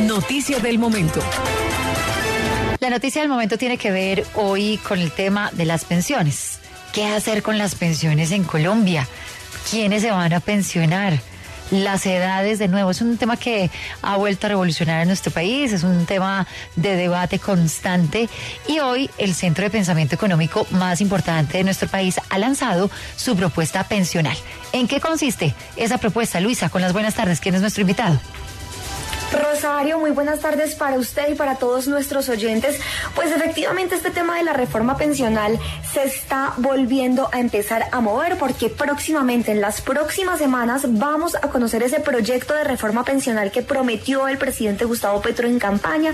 Noticia del momento. La noticia del momento tiene que ver hoy con el tema de las pensiones. ¿Qué hacer con las pensiones en Colombia? ¿Quiénes se van a pensionar? Las edades, de nuevo, es un tema que ha vuelto a revolucionar a nuestro país, es un tema de debate constante y hoy el Centro de Pensamiento Económico más importante de nuestro país ha lanzado su propuesta pensional. ¿En qué consiste esa propuesta, Luisa? Con las buenas tardes, ¿quién es nuestro invitado? Rosario, muy buenas tardes para usted y para todos nuestros oyentes. Pues efectivamente este tema de la reforma pensional se está volviendo a empezar a mover porque próximamente, en las próximas semanas, vamos a conocer ese proyecto de reforma pensional que prometió el presidente Gustavo Petro en campaña.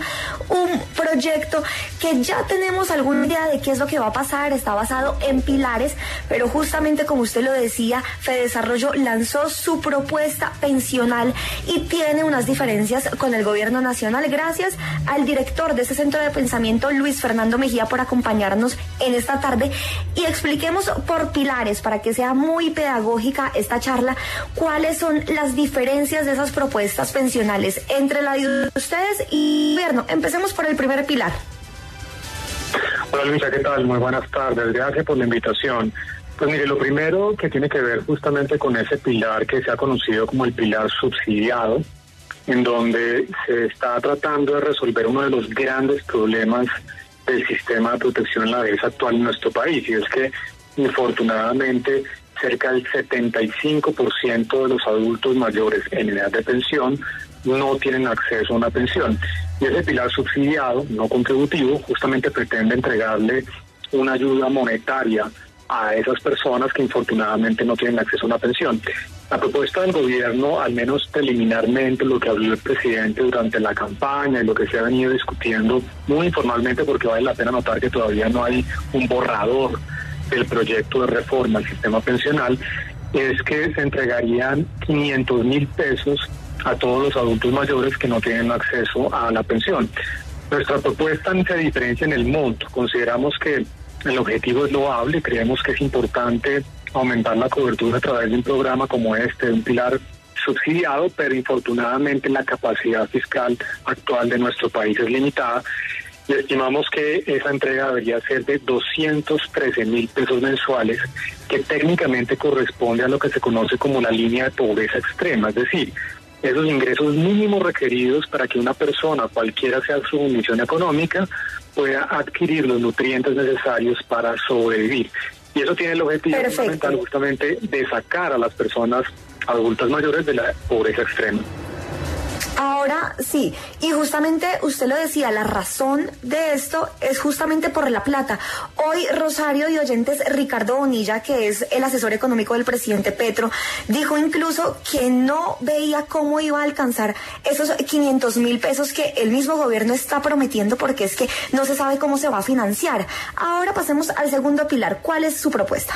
Un proyecto que ya tenemos alguna idea de qué es lo que va a pasar, está basado en pilares, pero justamente como usted lo decía, Fedesarrollo lanzó su propuesta pensional y tiene unas diferencias con el gobierno nacional. Gracias al director de ese centro de pensamiento, Luis Fernando Mejía, por acompañarnos en esta tarde y expliquemos por pilares, para que sea muy pedagógica esta charla, cuáles son las diferencias de esas propuestas pensionales entre la de ustedes y el gobierno. Empecemos por el primer pilar. Hola Luisa, ¿qué tal? Muy buenas tardes, gracias por la invitación. Pues mire, lo primero que tiene que ver justamente con ese pilar que se ha conocido como el pilar subsidiado, en donde se está tratando de resolver uno de los grandes problemas del sistema de protección en la vejez actual en nuestro país, y es que infortunadamente cerca del 75% de los adultos mayores en edad de pensión no tienen acceso a una pensión. Y ese pilar subsidiado, no contributivo, justamente pretende entregarle una ayuda monetaria a esas personas que infortunadamente no tienen acceso a una pensión. La propuesta del gobierno, al menos preliminarmente, lo que habló el presidente durante la campaña y lo que se ha venido discutiendo muy informalmente, porque vale la pena notar que todavía no hay un borrador del proyecto de reforma al sistema pensional, es que se entregarían 500,000 pesos a todos los adultos mayores que no tienen acceso a la pensión. Nuestra propuesta se diferencia en el monto. Consideramos que el objetivo es loable, creemos que es importante aumentar la cobertura a través de un programa como este, de un pilar subsidiado, pero infortunadamente la capacidad fiscal actual de nuestro país es limitada y estimamos que esa entrega debería ser de 213,000 pesos mensuales, que técnicamente corresponde a lo que se conoce como la línea de pobreza extrema, es decir, esos ingresos mínimos requeridos para que una persona, cualquiera sea su condición económica, pueda adquirir los nutrientes necesarios para sobrevivir. Y eso tiene el objetivo fundamental justamente de sacar a las personas adultas mayores de la pobreza extrema. Ahora sí, y justamente usted lo decía, la razón de esto es justamente por la plata. Hoy Rosario y oyentes, Ricardo Bonilla, que es el asesor económico del presidente Petro, dijo incluso que no veía cómo iba a alcanzar esos 500,000 pesos que el mismo gobierno está prometiendo, porque es que no se sabe cómo se va a financiar. Ahora pasemos al segundo pilar. ¿Cuál es su propuesta?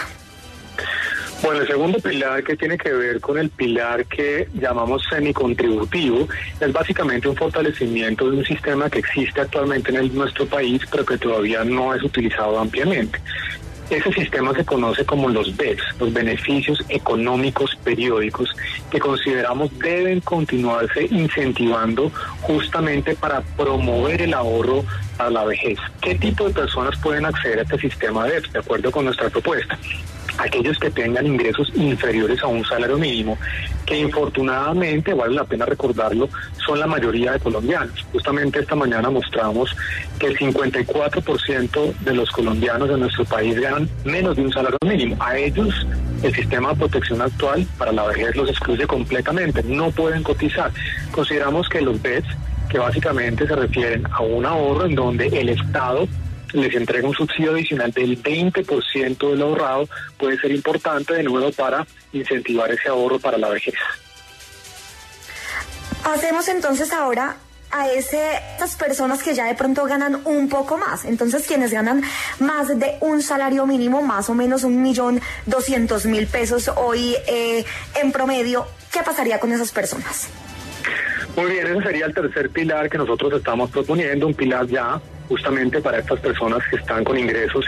Bueno, el segundo pilar, que tiene que ver con el pilar que llamamos semicontributivo, es básicamente un fortalecimiento de un sistema que existe actualmente en nuestro país, pero que todavía no es utilizado ampliamente. Ese sistema se conoce como los BEPS, los beneficios económicos periódicos, que consideramos deben continuarse incentivando justamente para promover el ahorro a la vejez. ¿Qué tipo de personas pueden acceder a este sistema de BEPS? De acuerdo con nuestra propuesta, aquellos que tengan ingresos inferiores a un salario mínimo, que infortunadamente, vale la pena recordarlo, son la mayoría de colombianos. Justamente esta mañana mostramos que el 54% de los colombianos de nuestro país ganan menos de un salario mínimo. A ellos el sistema de protección actual para la vejez los excluye completamente, no pueden cotizar. Consideramos que los BEPS, que básicamente se refieren a un ahorro en donde el Estado les entrega un subsidio adicional del 20% del ahorrado, puede ser importante de nuevo para incentivar ese ahorro para la vejez. Pasemos entonces ahora a esas personas que ya de pronto ganan un poco más. Entonces, quienes ganan más de un salario mínimo, más o menos 1.200.000 pesos hoy en promedio, ¿qué pasaría con esas personas? Muy bien, ese sería el tercer pilar que nosotros estamos proponiendo, un pilar ya justamente para estas personas que están con ingresos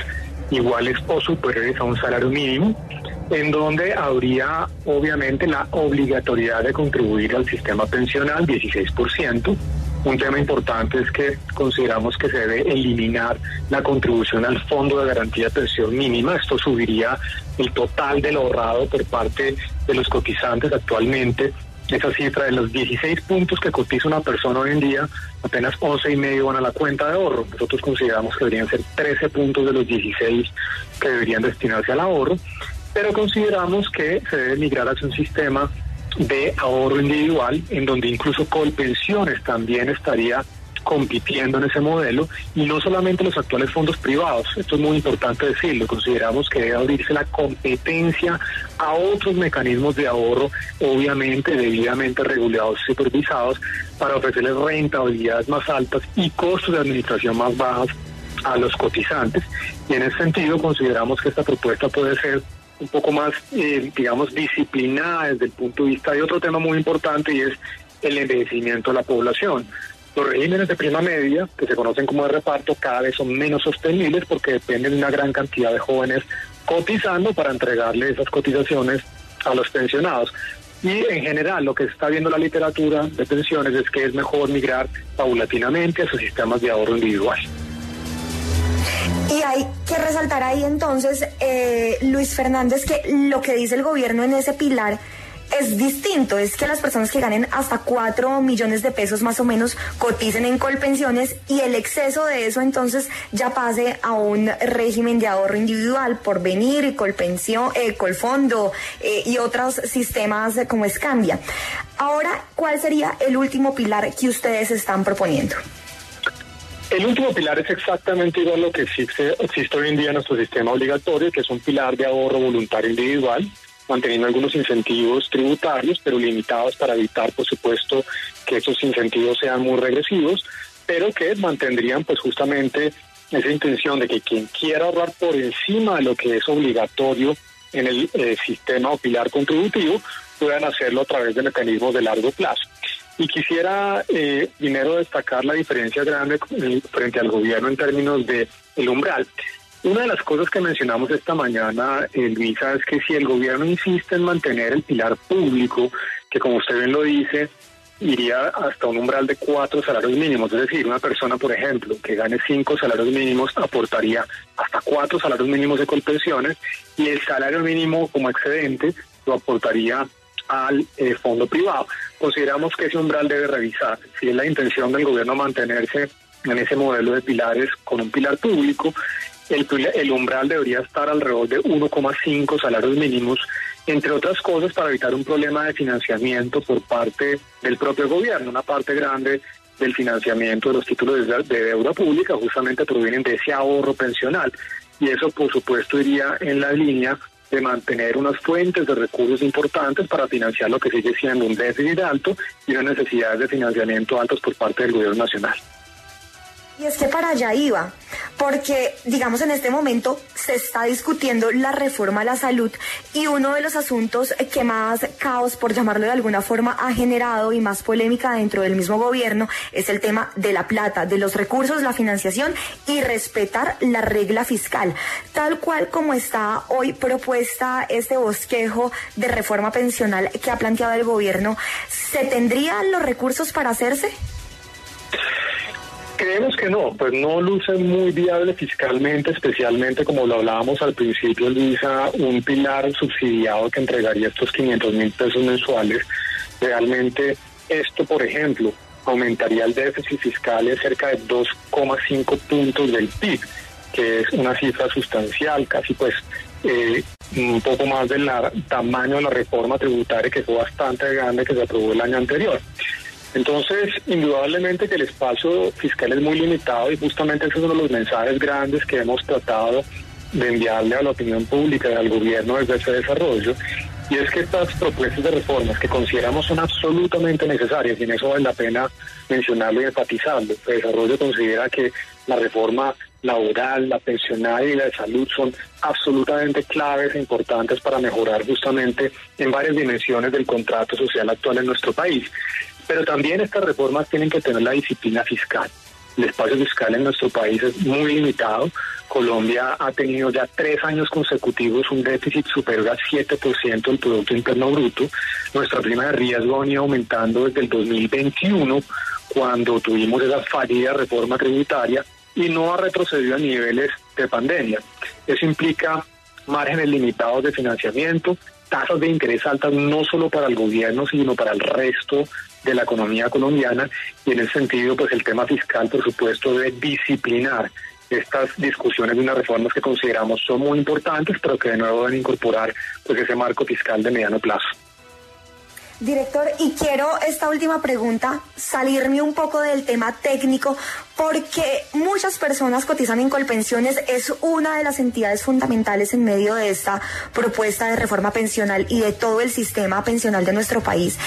iguales o superiores a un salario mínimo, en donde habría obviamente la obligatoriedad de contribuir al sistema pensional, 16%, Un tema importante es que consideramos que se debe eliminar la contribución al Fondo de Garantía de Pensión Mínima. Esto subiría el total del ahorrado por parte de los cotizantes actualmente. Esa cifra de los 16 puntos que cotiza una persona hoy en día, apenas 11,5 van a la cuenta de ahorro. Nosotros consideramos que deberían ser 13 puntos de los 16 que deberían destinarse al ahorro, pero consideramos que se debe migrar hacia un sistema de ahorro individual, en donde incluso Colpensiones también estaría compitiendo en ese modelo, y no solamente los actuales fondos privados. Esto es muy importante decirlo. Consideramos que debe abrirse la competencia a otros mecanismos de ahorro, obviamente debidamente regulados y supervisados, para ofrecerles rentabilidades más altas y costos de administración más bajos a los cotizantes. Y en ese sentido consideramos que esta propuesta puede ser un poco más, disciplinada desde el punto de vista de otro tema muy importante, y es el envejecimiento de la población. Los regímenes de prima media, que se conocen como de reparto, cada vez son menos sostenibles porque dependen de una gran cantidad de jóvenes cotizando para entregarle esas cotizaciones a los pensionados. Y en general lo que está viendo la literatura de pensiones es que es mejor migrar paulatinamente a esos sistemas de ahorro individual. Y hay que resaltar ahí entonces, Luis Fernández, que lo que dice el gobierno en ese pilar es distinto. Es que las personas que ganen hasta 4 millones de pesos más o menos coticen en Colpensiones, y el exceso de eso entonces ya pase a un régimen de ahorro individual, Porvenir, Colpensión, Colfondo y otros sistemas como Escambia. Ahora, ¿cuál sería el último pilar que ustedes están proponiendo? El último pilar es exactamente igual a lo que existe hoy en día en nuestro sistema obligatorio, que es un pilar de ahorro voluntario individual, manteniendo algunos incentivos tributarios, pero limitados para evitar, por supuesto, que esos incentivos sean muy regresivos, pero que mantendrían pues justamente esa intención de que quien quiera ahorrar por encima de lo que es obligatorio en el sistema o pilar contributivo, puedan hacerlo a través de mecanismos de largo plazo. Y quisiera primero destacar la diferencia grande frente al gobierno en términos de el umbral. Una de las cosas que mencionamos esta mañana, Luisa, es que si el gobierno insiste en mantener el pilar público, que como usted bien lo dice, iría hasta un umbral de 4 salarios mínimos, es decir, una persona, por ejemplo, que gane 5 salarios mínimos, aportaría hasta 4 salarios mínimos de Colpensiones, y el salario mínimo como excedente lo aportaría al fondo privado. Consideramos que ese umbral debe revisar. Si es la intención del gobierno mantenerse en ese modelo de pilares con un pilar público, el umbral debería estar alrededor de 1,5 salarios mínimos, entre otras cosas para evitar un problema de financiamiento por parte del propio gobierno. Una parte grande del financiamiento de los títulos de deuda pública justamente provienen de ese ahorro pensional, y eso por supuesto iría en la línea de mantener unas fuentes de recursos importantes para financiar lo que sigue siendo un déficit alto y unas necesidades de financiamiento altas por parte del gobierno nacional. Y es que para allá iba, porque digamos en este momento se está discutiendo la reforma a la salud, y uno de los asuntos que más caos, por llamarlo de alguna forma, ha generado y más polémica dentro del mismo gobierno es el tema de la plata, de los recursos, la financiación y respetar la regla fiscal. Tal cual como está hoy propuesta este bosquejo de reforma pensional que ha planteado el gobierno, ¿se tendrían los recursos para hacerse? Creemos que no, pues no luce muy viable fiscalmente, especialmente como lo hablábamos al principio, Luisa, un pilar subsidiado que entregaría estos 500,000 pesos mensuales. Realmente esto, por ejemplo, aumentaría el déficit fiscal de cerca de 2,5 puntos del PIB, que es una cifra sustancial, casi pues un poco más del tamaño de la reforma tributaria, que fue bastante grande, que se aprobó el año anterior. Entonces, indudablemente que el espacio fiscal es muy limitado, y justamente ese es uno de los mensajes grandes que hemos tratado de enviarle a la opinión pública y al gobierno desde ese desarrollo, y es que estas propuestas de reformas que consideramos son absolutamente necesarias, y en eso vale la pena mencionarlo y enfatizarlo. El desarrollo considera que la reforma laboral, la pensional y la de salud son absolutamente claves e importantes para mejorar justamente en varias dimensiones del contrato social actual en nuestro país. Pero también estas reformas tienen que tener la disciplina fiscal. El espacio fiscal en nuestro país es muy limitado. Colombia ha tenido ya 3 años consecutivos un déficit superior al 7% del Producto Interno Bruto. Nuestra prima de riesgo ha venido aumentando desde el 2021 cuando tuvimos esa fallida reforma tributaria y no ha retrocedido a niveles de pandemia. Eso implica márgenes limitados de financiamiento, tasas de interés altas no solo para el gobierno, sino para el resto de la economía colombiana, y en ese sentido, pues el tema fiscal, por supuesto, debe disciplinar estas discusiones de unas reformas que consideramos son muy importantes, pero que de nuevo deben incorporar pues ese marco fiscal de mediano plazo. Director, y quiero esta última pregunta, salirme un poco del tema técnico, porque muchas personas cotizan en Colpensiones, es una de las entidades fundamentales en medio de esta propuesta de reforma pensional y de todo el sistema pensional de nuestro país.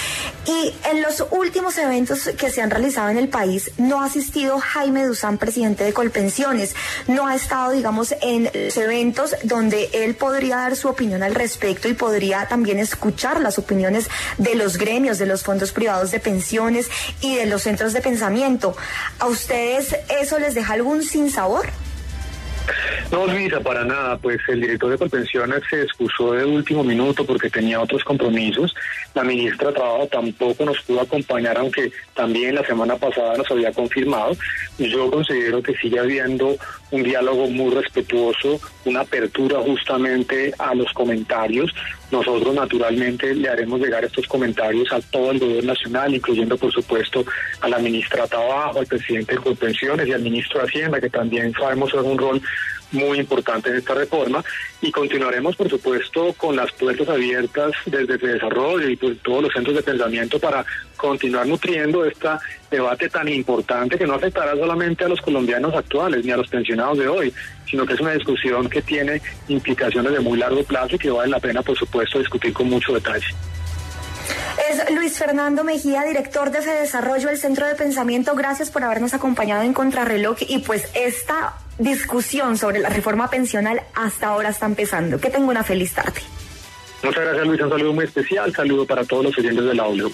Y en los últimos eventos que se han realizado en el país, no ha asistido Jaime Duzán, presidente de Colpensiones, no ha estado, digamos, en los eventos donde él podría dar su opinión al respecto y podría también escuchar las opiniones de los gremios, de los fondos privados de pensiones y de los centros de pensamiento. ¿A ustedes eso les deja algún sinsabor? No, Luisa, para nada. Pues el director de Colpensiones se excusó de último minuto porque tenía otros compromisos. La ministra de Trabajo tampoco nos pudo acompañar, aunque también la semana pasada nos había confirmado. Yo considero que sigue habiendo un diálogo muy respetuoso, una apertura justamente a los comentarios. Nosotros naturalmente le haremos llegar estos comentarios a todo el gobierno nacional, incluyendo por supuesto a la ministra de Trabajo, al presidente de Colpensiones y al ministro de Hacienda, que también sabemos juega un rol muy importante en esta reforma, y continuaremos por supuesto con las puertas abiertas desde ese desarrollo y pues todos los centros de pensamiento para continuar nutriendo este debate tan importante que no afectará solamente a los colombianos actuales ni a los pensionados de hoy, sino que es una discusión que tiene implicaciones de muy largo plazo y que vale la pena por supuesto discutir con mucho detalle. Es Luis Fernando Mejía, director de FEDesarrollo, el Centro de Pensamiento. Gracias por habernos acompañado en Contrarreloj, y pues esta discusión sobre la reforma pensional hasta ahora está empezando. Que tenga una feliz tarde. Muchas gracias, Luis. Un saludo muy especial. Saludo para todos los oyentes de la W.